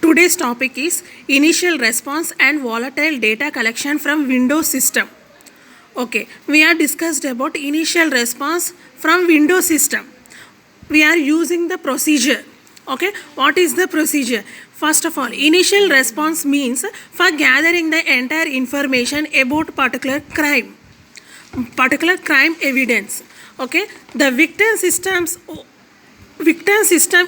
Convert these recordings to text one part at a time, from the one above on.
Today's topic is initial response and volatile data collection from Windows system. Okay, we are discussed about initial response from Windows system. We are using the procedure. Okay, what is the procedure? First of all, initial response means for gathering the entire information about particular crime evidence. Okay, the victim system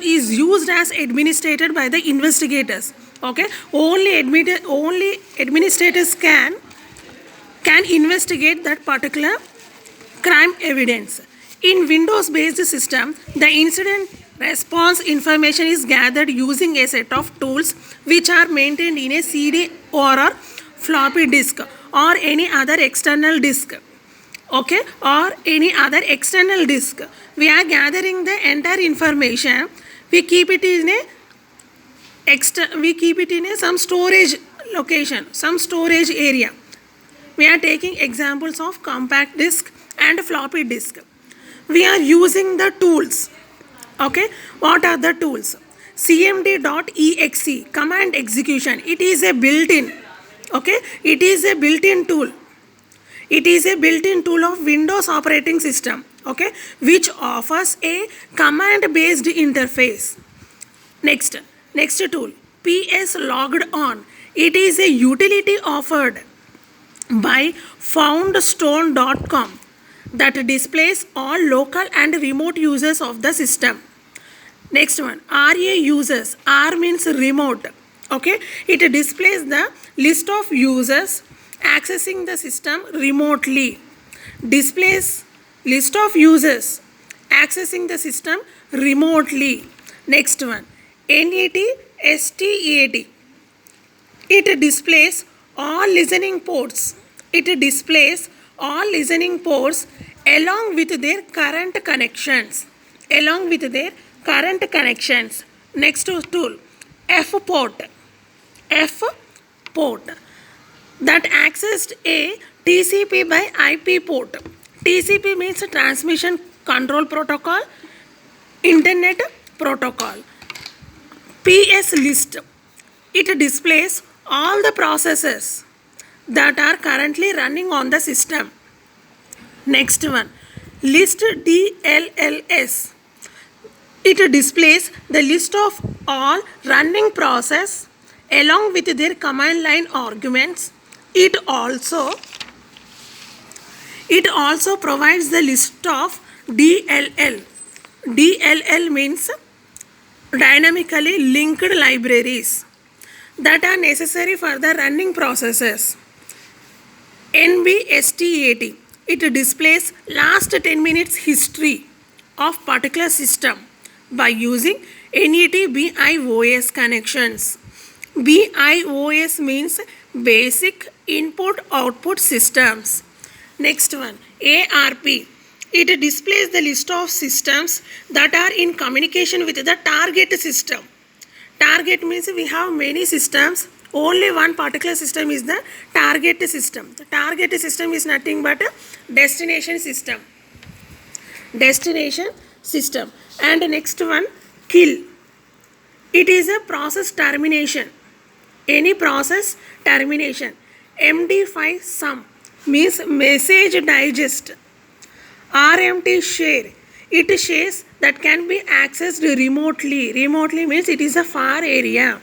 is used as administrated by the investigators. Okay, only administrators can investigate that particular crime evidence. In Windows based system, the incident response information is gathered using a set of tools which are maintained in a CD or a floppy disk or any other external disk. Okay, or any other external disk. We are gathering the entire information. We keep it in some storage location, some storage area. We are taking examples of compact disk and floppy disk. We are using the tools. Okay, what are the tools? cmd.exe, command execution. It is a built-in. Okay, it is a built-in tool. It is a built-in tool of Windows operating system, okay, which offers a command-based interface. Next tool, PS Logged On. It is a utility offered by foundstone.com that displays all local and remote users of the system. Next one, RA users. R means remote. Okay, it displays the list of users accessing the system remotely. Displays list of users accessing the system remotely. Next one, NET STEAT. It displays all listening ports. It displays all listening ports along with their current connections. Next tool, F-port. That accessed a TCP by IP port. TCP means Transmission Control Protocol, Internet Protocol. PS list. It displays all the processes that are currently running on the system. Next one, list DLLS. It displays the list of all running process along with their command line arguments. It also provides the list of DLL. DLL means dynamically linked libraries that are necessary for the running processes. NBSTAT. It displays last 10 minutes history of particular system by using NET BIOS connections. BIOS means basic input output systems. Next one, ARP. It displays the list of systems that are in communication with the target system. Target means we have many systems. Only one particular system is the target system. The target system is nothing but a destination system. And next one, kill. It is a process termination. Any process termination. MD5 sum means message digest. RMT share. It shares that can be accessed remotely. Remotely means it is a far area.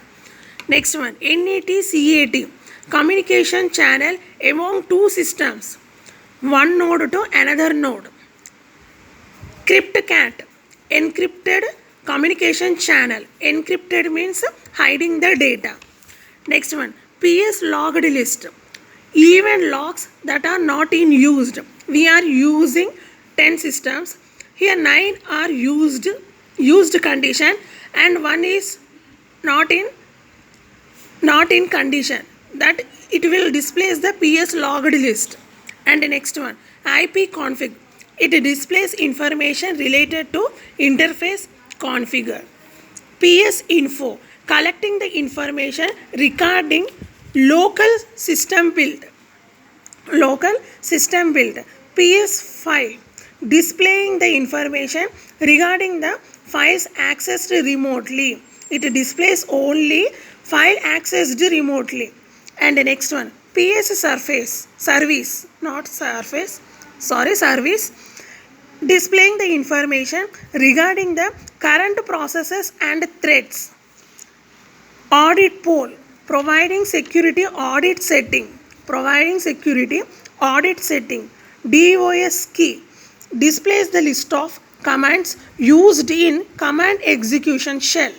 Next one, NET-CAT. Communication channel among two systems. One node to another node. CryptCat. Encrypted communication channel. Encrypted means hiding the data. Next one, PS logged list. Event logs that are not in used. We are using 10 systems. Here 9 are used condition and one is not in condition. That it will displays the PS logged list. And the next one, IP config. It displays information related to interface configure. PS info, collecting the information regarding local system build. PS file, displaying the information regarding the files accessed remotely. It displays only file accessed remotely. And the next one, PS surface, service, not surface, sorry, service, displaying the information regarding the current processes and threads. Audit poll, providing security audit setting, providing security audit setting. DOS key displays the list of commands used in command execution shell.